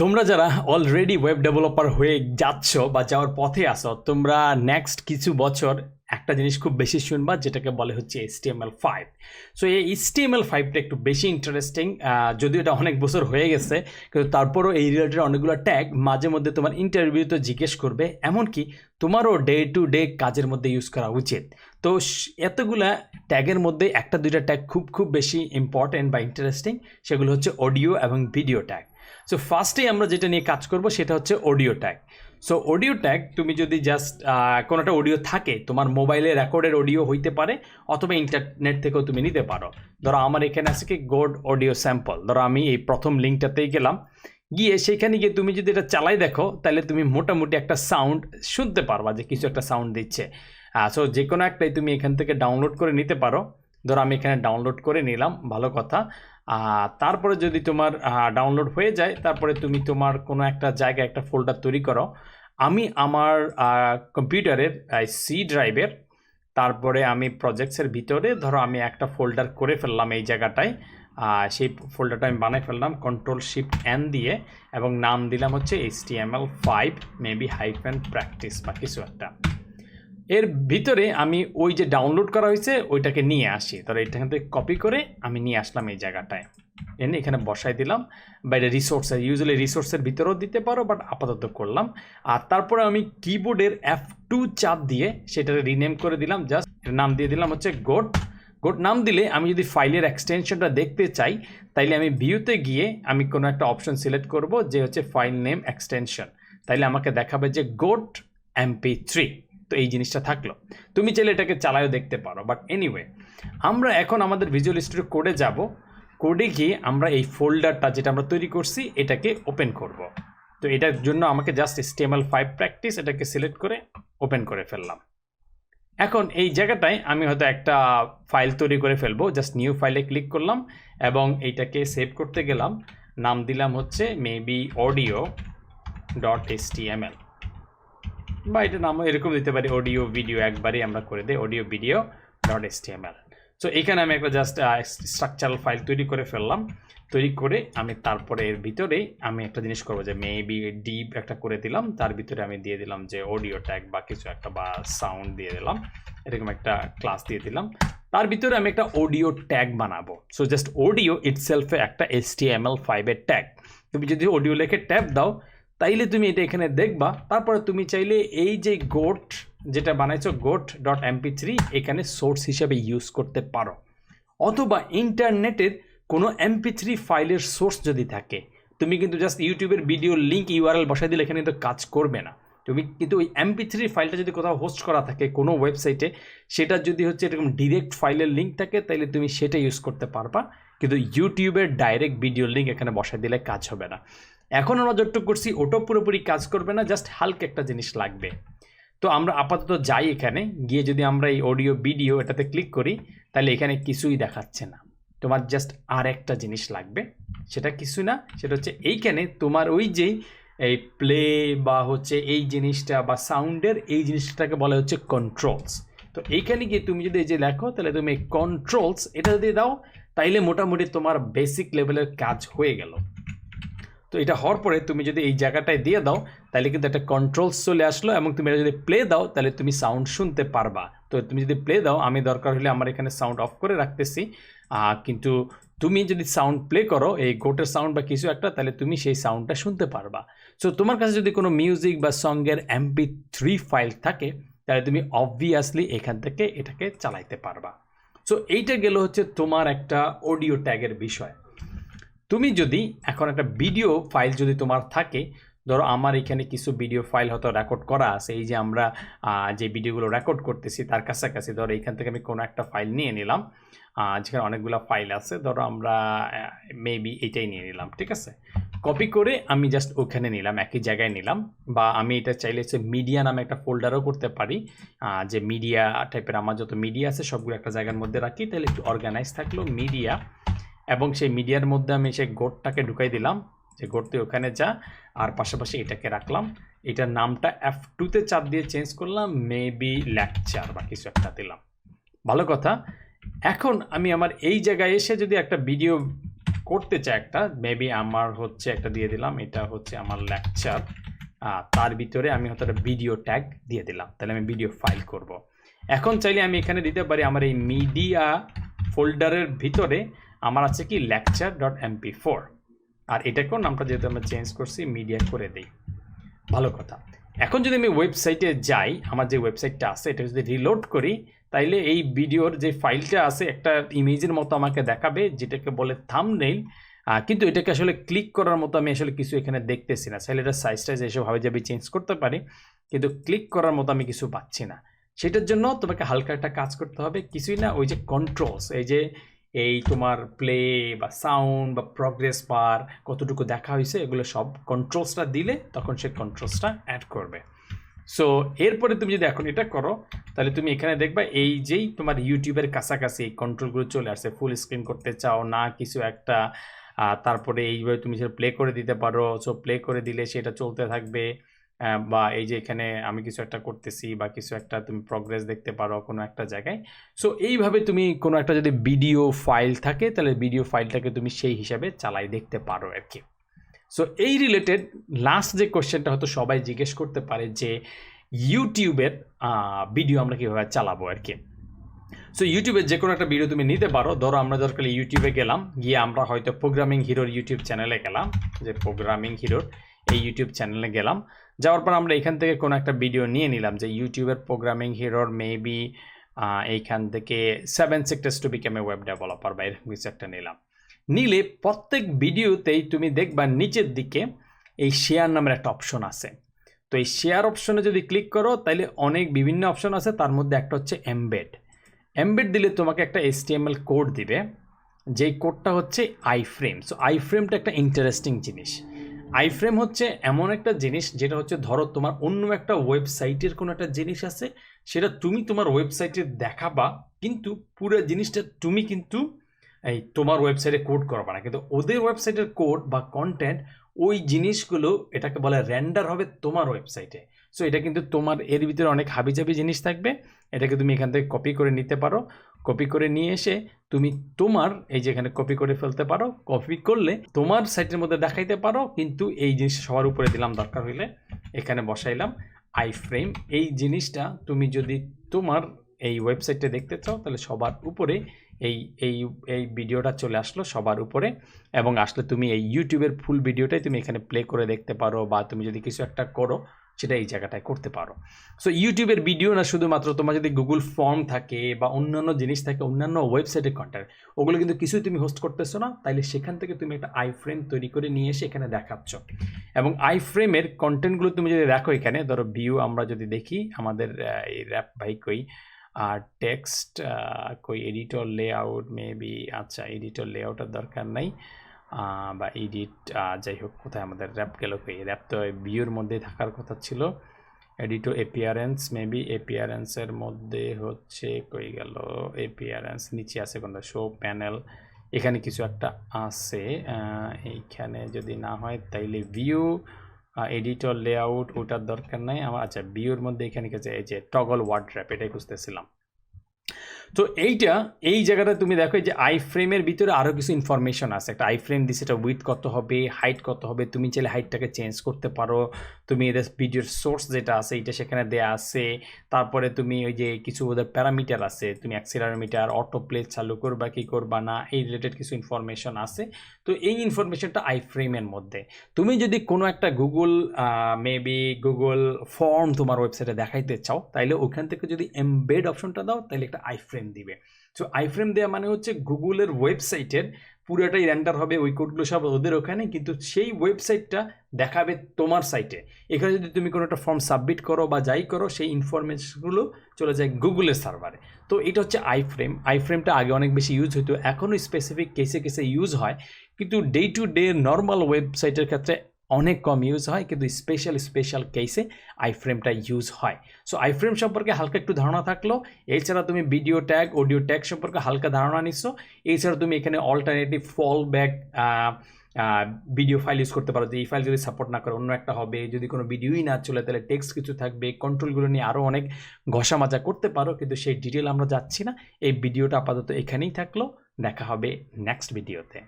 তোমরা যারা already web developer হয়ে যাচ্ছ বা যাওয়ার পথে আসো, তোমরা নেক্সট কিছু বছর একটা জিনিস খুব বেশি শুনবা, যেটাকে বলে হচ্ছে HTML5। সো এই HTML5টা একটু বেশি ইন্টারেস্টিং, যদিও এটা অনেক বছর হয়ে গেছে, কিন্তু তারপরও এই রিলেটেড অনেকগুলো ট্যাগ মাঝে মধ্যে তোমার ইন্টারভিউতে জিজ্ঞেস করবে, এমনকি তোমারও ডে টু ডে কাজের মধ্যে ইউজ করা উচিত। তো এতগুলা ট্যাগের মধ্যে একটা দুইটা ট্যাগ খুব বেশি ইম্পর্টেন্ট বা ইন্টারেস্টিং, সেগুলো হচ্ছে অডিও এবং ভিডিও ট্যাগ। সো ফার্স্টেই আমরা যেটা নিয়ে কাজ করব সেটা হচ্ছে audio tag. So audio tag, তুমি যদি জাস্ট কোনো একটা অডিও থাকে, তোমার মোবাইলে রেকর্ডের অডিও হইতে পারে অথবা ইন্টারনেট থেকেও তুমি নিতে পারো। ধরো আমার এখানে আছে কি গোড অডিও স্যাম্পল, ধরো আমি এই প্রথম লিঙ্কটাতেই গেলাম, গিয়ে সেখানে গিয়ে তুমি যদি এটা চালাই দেখো, তাহলে তুমি মোটামুটি একটা সাউন্ড শুনতে পারবা, যে কিছু একটা সাউন্ড দিচ্ছে। সো যে কোনো একটাই তুমি এখান থেকে ডাউনলোড করে নিতে পারো। ধরো আমি এখানে ডাউনলোড করে নিলাম, ভালো কথা। তারপরে যদি তোমার ডাউনলোড হয়ে যায়, তারপরে তুমি তোমার কোনো একটা জায়গায় একটা ফোল্ডার তৈরি করো। আমি আমার কম্পিউটারের সি ড্রাইভের, তারপরে আমি প্রজেক্টসের ভিতরে ধরো আমি একটা ফোল্ডার করে ফেললাম এই জায়গাটায়। সেই ফোল্ডারটা আমি বানাই ফেললাম Ctrl+Shift+N দিয়ে, এবং নাম দিলাম হচ্ছে HTML5 মেবি -practice বা কিছু একটা। এর ভিতরে আমি ওই যে ডাউনলোড করা হয়েছে ওইটাকে নিয়ে আসি, ধরো এখান থেকে কপি করে আমি নিয়ে আসলাম এই জায়গাটায়, এনে এখানে বসাই দিলাম। বা এটা রিসোর্সের, ইউজুয়ালি রিসোর্সের ভিতরেও দিতে পারো, বাট আপাতত করলাম। আর তারপরে আমি কিবোর্ডের F2 চাপ দিয়ে সেটাকে রিনেম করে দিলাম, জাস্ট নাম দিয়ে দিলাম হচ্ছে গোট। নাম দিলে আমি যদি ফাইলের এক্সটেনশনটা দেখতে চাই, তাইলে আমি ভিউতে গিয়ে আমি কোনো একটা অপশন সিলেক্ট করব, যে হচ্ছে ফাইল নেম এক্সটেনশন। তাইলে আমাকে দেখাবে যে গোট MP3। তো এই জিনিসটা থাকলো, তুমি চাইলে এটাকে চালায়ও দেখতে পারো। বাট এনিওয়ে, আমরা এখন আমাদের ভিজুয়াল স্টুডিও কোডে যাব। কোডে গিয়ে আমরা এই ফোল্ডারটা যেটা আমরা তৈরি করছি এটাকে ওপেন করব। তো এটার জন্য আমাকে জাস্ট HTML5 প্র্যাকটিস এটাকে সিলেক্ট করে ওপেন করে ফেললাম। এখন এই জায়গাটায় আমি হয়তো একটা ফাইল তৈরি করে ফেলবো, জাস্ট নিউ ফাইলে ক্লিক করলাম এবং এইটাকে সেভ করতে গেলাম। নাম দিলাম হচ্ছে মেবি audio.html, বা এটা নাম এরকম দিতে পারি, অডিও ভিডিও একবারই আমরা করে দিই audio.video.html। সো এখানে আমি একটা জাস্ট স্ট্রাকচারাল ফাইল তৈরি করে ফেললাম। তৈরি করে আমি তারপরে এর ভিতরে আমি একটা জিনিস করবো, যে মেবি ডিপ একটা করে দিলাম, তার ভিতরে আমি দিয়ে দিলাম যে অডিও ট্যাগ বা কিছু একটা, বা সাউন্ড দিয়ে দিলাম, এরকম একটা ক্লাস দিয়ে দিলাম। তার ভিতরে আমি একটা অডিও ট্যাগ বানাবো। সো জাস্ট অডিও ইটসেলফে একটা HTML5 এর ট্যাগ। তুমি যদি অডিও লেখে ট্যাব দাও, তাইলে তুমি এটা এখানে দেখবা। তারপরে তুমি চাইলে এই যে গোট যেটা বানাইছো goat.mp3 এখানে সোর্স হিসেবে ইউজ করতে পারো, অথবা ইন্টারনেটের কোনো MP3 ফাইলের সোর্স যদি থাকে, তুমি কিন্তু জাস্ট ইউটিউবের ভিডিও লিঙ্ক URL বসাই দিলে এখানে কিন্তু কাজ করবে না। তুমি কিন্তু ওই MP3 ফাইলটা যদি কোথাও হোস্ট করা থাকে কোনো ওয়েবসাইটে, সেটা যদি হচ্ছে এরকম ডিরেক্ট ফাইলের লিঙ্ক থাকে, তাইলে তুমি সেটা ইউজ করতে পারবা। কিন্তু ইউটিউবের ডাইরেক্ট ভিডিও লিঙ্ক এখানে বসাই দিলে কাজ হবে না। এখন আমরা যতটুকু করছি ওটা পুরোপুরি কাজ করবে না, জাস্ট হালকা একটা জিনিস লাগবে। তো আমরা আপাতত যাই, এখানে গিয়ে যদি আমরা এই অডিও ভিডিও এটাতে ক্লিক করি, তাহলে এখানে কিছুই দেখাচ্ছে না। তোমার জাস্ট আর একটা জিনিস লাগবে, সেটা কিছু না, সেটা হচ্ছে এইখানে তোমার ওই যেই এই প্লে বা হচ্ছে এই জিনিসটা বা সাউন্ডের এই জিনিসটাকে বলা হচ্ছে কন্ট্রোলস। তো এইখানে গিয়ে তুমি যদি এই যে লেখো, তাহলে তুমি এই কন্ট্রোলস এটা যদি দাও, তাইলে মোটামুটি তোমার বেসিক লেভেলের কাজ হয়ে গেল। তো এটা হওয়ার পরে তুমি যদি এই জায়গাটায় দিয়ে দাও, তাহলে কিন্তু একটা কন্ট্রোলস চলে আসলো, এবং তুমি এটা যদি প্লে দাও, তাহলে তুমি সাউন্ড শুনতে পারবা। তো তুমি যদি প্লে দাও, আমি দরকার হলে আমার এখানে সাউন্ড অফ করে রাখতেছি, কিন্তু তুমি যদি সাউন্ড প্লে করো এই গোটের সাউন্ড বা কিছু একটা, তাহলে তুমি সেই সাউন্ডটা শুনতে পারবা। সো তোমার কাছে যদি কোনো মিউজিক বা সঙ্গের MP3 ফাইল থাকে, তাহলে তুমি অবভিয়াসলি এখান থেকে এটাকে চালাইতে পারবা। সো এইটা গেল হচ্ছে তোমার একটা অডিও ট্যাগের বিষয়। তুমি যদি এখন একটা ভিডিও ফাইল যদি তোমার থাকে, ধরো আমার এখানে কিছু ভিডিও ফাইল হয়তো রেকর্ড করা আছে, এই যে আমরা যে ভিডিওগুলো রেকর্ড করতেছি তার কাছাকাছি, ধরো এখান থেকে আমি কোনো একটা ফাইল নিয়ে নিলাম, যেখানে অনেকগুলো ফাইল আছে, ধরো আমরা মেবি এটাই নিয়ে নিলাম, ঠিক আছে। কপি করে আমি জাস্ট ওখানে নিলাম, একই জায়গায় নিলাম। বা আমি এটা চাইলে হচ্ছে মিডিয়া নামে একটা ফোল্ডারও করতে পারি, যে মিডিয়া টাইপের আমার যত মিডিয়া আছে সবগুলো একটা জায়গার মধ্যে রাখি, তাহলে একটু অর্গানাইজ থাকলো মিডিয়া। এবং সেই মিডিয়ার মধ্যে আমি সেই গোটটাকে ঢুকাই দিলাম, যে গোটতে ওখানে যা, আর পাশাপাশি এটাকে রাখলাম। এটার নামটা F2-তে চাপ দিয়ে চেঞ্জ করলাম, মেবি লেকচার বা কিছু একটা দিলাম, ভালো কথা। এখন আমি আমার এই জায়গায় এসে যদি একটা ভিডিও করতে চাই একটা, মেবি আমার হচ্ছে একটা দিয়ে দিলাম, এটা হচ্ছে আমার লেকচার, তার ভিতরে আমি হয়তো একটা ভিডিও ট্যাগ দিয়ে দিলাম, তাহলে আমি ভিডিও ফাইল করব। এখন চাইলে আমি এখানে দিতে পারি আমার এই মিডিয়া ফোল্ডারের ভিতরে আমার আছে কি lecture.mp4, আর এটাকেও নামটা যেহেতু আমরা চেঞ্জ করছি মিডিয়া করে দিই। ভালো কথা। এখন যদি আমি ওয়েবসাইটে যাই, আমার যে ওয়েবসাইটটা আছে এটা যদি রিলোড করি, তাইলে এই ভিডিওর যে ফাইলটা আছে একটা ইমেজের মতো আমাকে দেখাবে, যেটাকে বলে থাম্বনেইল, কিন্তু এটাকে আসলে ক্লিক করার মতো আমি আসলে কিছু এখানে দেখতেছি না। চাইলে এটা সাইজ টাইজ এসব ভাবে যাবে চেঞ্জ করতে পারি, কিন্তু ক্লিক করার মতো আমি কিছু পাচ্ছি না। সেটার জন্য তোমাকে হালকা একটা কাজ করতে হবে, কিছুই না, ওই যে কন্ট্রোলস, এই তোমার প্লে বা সাউন্ড বা প্রগ্রেস বার কতটুকু দেখা হয়েছে এগুলো সব কন্ট্রোলসটা দিলে তখন সে কন্ট্রোলসটা অ্যাড করবে। সো এরপরে তুমি যদি এখন এটা করো, তাহলে তুমি এখানে দেখবা এই যেই তোমার ইউটিউবের কাছাকাছি এই কন্ট্রোলগুলো চলে আসছে। ফুল স্ক্রিন করতে চাও না কিছু একটা, তারপরে এইভাবে তুমি সেটা প্লে করে দিতে পারো। সো প্লে করে দিলে সেটা চলতে থাকবে, বা এই যে এখানে আমি কিছু একটা করতেছি বা কিছু একটা তুমি প্রগ্রেস দেখতে পারো কোনো একটা জায়গায়। সো এইভাবে তুমি কোনো একটা যদি ভিডিও ফাইল থাকে তাহলে ভিডিও ফাইলটাকে তুমি সেই হিসাবে চালাই দেখতে পারো আর কি। সো এই রিলেটেড লাস্ট যে কোশ্চেনটা হয়তো সবাই জিজ্ঞেস করতে পারে যে ইউটিউবের ভিডিও আমরা কীভাবে চালাবো আর কি। সো ইউটিউবের যে কোনো একটা ভিডিও তুমি নিতে পারো। ধরো আমরা দরকার ইউটিউবে গেলাম, গিয়ে আমরা হয়তো প্রোগ্রামিং হিরোর ইউটিউব চ্যানেলে গেলাম, যে প্রোগ্রামিং হিরোর এই ইউটিউব চ্যানেলে গেলাম, যাওয়ার পর আমরা এখান থেকে কোনো একটা ভিডিও নিয়ে নিলাম যে ইউটিউবের প্রোগ্রামিং হিরোর মেবি এইখান থেকে 7 sectors to become a web developer বা এরকম কিছু একটা নিলাম। নিলে প্রত্যেক ভিডিওতেই তুমি দেখবা নিচের দিকে এই শেয়ার নামের একটা অপশন আছে। তো এই শেয়ার অপশনে যদি ক্লিক করো তাহলে অনেক বিভিন্ন অপশন আছে, তার মধ্যে একটা হচ্ছে এমবেড। এমবেড দিলে তোমাকে একটা HTML কোড দিবে, যেই কোডটা হচ্ছে আইফ্রেম। সো আইফ্রেমটা একটা ইন্টারেস্টিং জিনিস। আইফ্রেম হচ্ছে এমন একটা জিনিস যেটা হচ্ছে ধরো তোমার অন্য একটা ওয়েবসাইটের কোনো একটা জিনিস আছে, সেটা তুমি তোমার ওয়েবসাইটে দেখাবা, কিন্তু পুরো জিনিসটা তুমি কিন্তু এই তোমার ওয়েবসাইটে কোড করবা না, কিন্তু ওদের ওয়েবসাইটের কোড বা কন্টেন্ট ওই জিনিসগুলো এটাকে বলে রেন্ডার হবে তোমার ওয়েবসাইটে। সো এটা কিন্তু তোমার এর ভিতরে অনেক হাবিজাবি জিনিস থাকবে, এটাকে তুমি এখান থেকে কপি করে নিতে পারো। কপি করে নিয়ে এসে তুমি তোমার এই যে এখানে কপি করে ফেলতে পারো। কপি করলে তোমার সাইটের মধ্যে দেখাইতে পারো, কিন্তু এই জিনিসটা সবার উপরে দিলাম, দরকার হইলে এখানে বসাইলাম আইফ্রেম। এই জিনিসটা তুমি যদি তোমার এই ওয়েবসাইটে দেখতে চাও তাহলে সবার উপরে এই এই এই ভিডিওটা চলে আসলো সবার উপরে, এবং আসলে তুমি এই ইউটিউবের ফুল ভিডিওটাই তুমি এখানে প্লে করে দেখতে পারো, বা তুমি যদি কিছু একটা করো সেটা এই জায়গাটায় করতে পারো। সো ইউটিউবের ভিডিও না, শুধুমাত্র তোমার যদি গুগল ফর্ম থাকে বা অন্যান্য জিনিস থাকে, অন্যান্য ওয়েবসাইটের কন্টেন্ট, ওগুলো কিন্তু কিছুই তুমি হোস্ট করতেছো না, তাইলে সেখান থেকে তুমি একটা আইফ্রেম তৈরি করে নিয়ে এসে এখানে দেখাচ্ছ। এবং আইফ্রেমের কন্টেন্টগুলো তুমি যদি দেখো, এখানে ধরো ভিউ আমরা যদি দেখি, আমাদের এই র্যাপ ভাই কই টেক্সট কই এডিটর লেআউট মেবি, আচ্ছা এডিটর লেআউটের দরকার নাই, বা এডিট যাই হোক, কোথায় আমাদের র্যাপ গেল, কই র্যাপ তো ভিউর মধ্যে থাকার কথা ছিল। এডিটর এপিয়ারেন্স, মেবি এপিয়ারেন্সের মধ্যে হচ্ছে কই গেল, এপিয়ারেন্স নিচে আছে কোনটা, শো প্যানেল, এখানে কিছু একটা আছে। এইখানে যদি না হয় তাইলে ভিউ এডিটর লেআউট ওটার দরকার নাই আমার। আচ্ছা ভিউর মধ্যে এখানে গেছে এই যে টগল ওয়ার্ড র্যাপ, এটাই খুঁজতেছিলাম। তো এই জায়গাটা তুমি দেখো যে আইফ্রেমের ভিতরে আরও কিছু ইনফরমেশন আছে। একটা আইফ্রেম দিচ্ছে, এটা উইথ কত হবে, হাইট কত হবে, তুমি চাইলে হাইটটাকে চেঞ্জ করতে পারো। তুমি এদের ভিডিওর সোর্স যেটা আছে এটা সেখানে দেয়া আছে। তারপরে তুমি ওই যে কিছু ওদের প্যারামিটার আছে, তুমি অ্যাক্সিলারোমিটার অটো প্লে চালু করবা কি করবা না, এই রিলেটেড কিছু ইনফরমেশন আছে। তো এই ইনফরমেশনটা আইফ্রেমের মধ্যে। তুমি যদি কোনো একটা মেবি গুগল ফর্ম তোমার ওয়েবসাইটে দেখাইতে চাও, তাইলে ওখান থেকে যদি এমবেড অপশনটা দাও তাহলে একটা আইফ্রেম দিবে। সো আইফ্রেম দেওয়া মানে হচ্ছে গুগলের ওয়েবসাইটের পুরোটাই রেন্ডার হবে, ওই কোডগুলো সব ওদের ওখানে, কিন্তু সেই ওয়েবসাইটটা দেখাবে তোমার সাইটে। এখানে যদি তুমি কোনো একটা ফর্ম সাবমিট করো বা যাই করো, সেই ইনফরমেশনগুলো চলে যায় গুগলের সার্ভারে। তো এটা হচ্ছে আইফ্রেম। আইফ্রেমটা আগে অনেক বেশি ইউজ হতো, এখনও স্পেসিফিক কেসে কেসে ইউজ হয়, কিন্তু ডে টু ডে নর্মাল ওয়েবসাইটের ক্ষেত্রে অনেক কম ইউজ হয়, কিন্তু স্পেশাল কেসে আইফ্রেমটা ইউজ হয়। সো আইফ্রেম সম্পর্কে হালকা একটু ধারণা থাকলো। এছাড়া তুমি ভিডিও ট্যাগ, অডিও ট্যাগ সম্পর্কে হালকা ধারণা নিচ্ছ। এছাড়া তুমি এখানে alternative fallback video file use করতে পারো, যে এই ফাইল যদি সাপোর্ট না করে অন্য একটা হবে। যদি কোনো ভিডিওই না চলে তাহলে টেক্সট কিছু থাকবে, কন্ট্রোলগুলো নিয়ে আরও অনেক ঘষা মাজা করতে পারো, কিন্তু সেই ডিটেল আমরা যাচ্ছি না। এই ভিডিওটা আপাতত এখানেই থাকলো, দেখা হবে নেক্সট ভিডিওতে।